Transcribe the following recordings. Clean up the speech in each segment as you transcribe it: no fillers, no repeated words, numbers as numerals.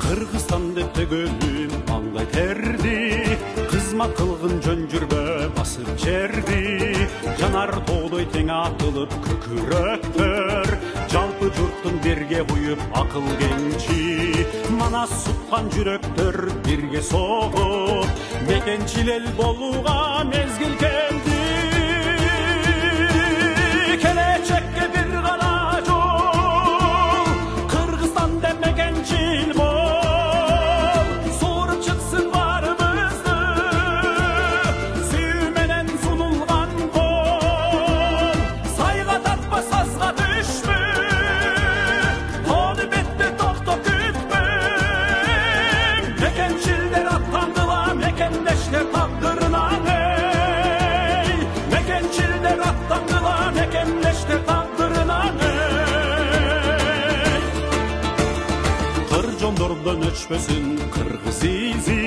Kırgızstan dep de gönlüm mаңдай terdi, kızmat kılgın жөн жүрбө басып жерди. Жанар тоодой тең атылып күкүрөктөр, жалпы журттун бирге уюп акыл кенчи. Манас суткан жүрөктөр бирге согуп, мекенчил эл болууга мезгил келди. Келечекке бир гана жол, Кыргызстан деп мекенчил бол, сууруп чыксын баарыбызды, сүйүү менен сунулган кол. Сайга татпа сазга түшпө, тоону бетте токтоп күтпөң. Мекенчилдер аттандыла мекендештер тагдырына, ey. Mekенчилдер аттандыла мекендештер тагдырына, ey. Кыржондордон өчпөсүн кыргыз изи,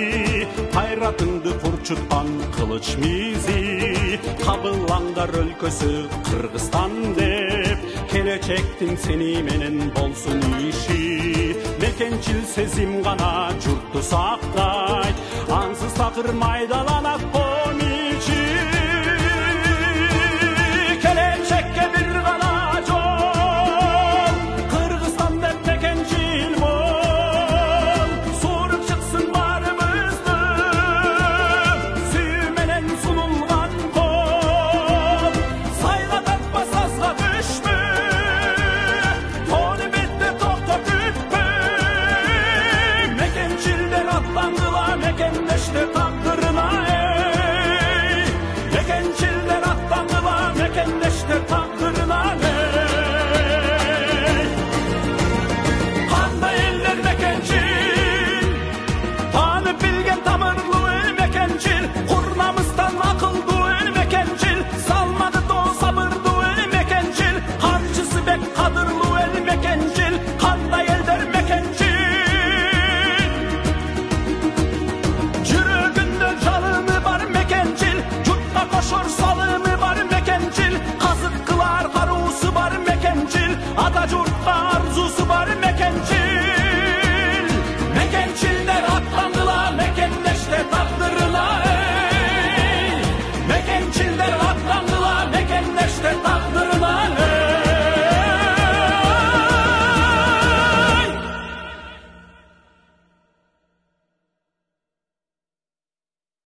кайратыңды курчуткан кылыч мизи. Кабылаңдар өлкөсү Кыргызстан деп, келечектин сени менен болсун иши. Мекенчил сезим гана журтту сактайт, ансыз такыр майдаланат комичи. Келечекке бир гана жол, Кыргызстан деп мекенчил бол, сууруп чыксын баарыбызды, сүйүү менен сунулган кол. Сайга татпа сазга түшпө, тоону бетте токтоп күтпөң. Мекенчилдер аттандыла мекендештер тагдырына, ey. Mekенчилдер аттандыла мекендештер тагдырына, ey. Кандай элдер мекенчил, таанып билген тамырлуу эл мекенчил. Курнамыздан акылдуу эл мекенчил, салмады тоо сабырдуу эл мекенчил. Карчысы бек кадырлуу эл мекенчил, кандай элдер мекенчил. Жүрөгүндө жалыны бар мекенчил, журтка кошор салымы бар мекенчил. Казык кылар каруусу бар мекенчил, ата журтка арзусу бар мекенчил.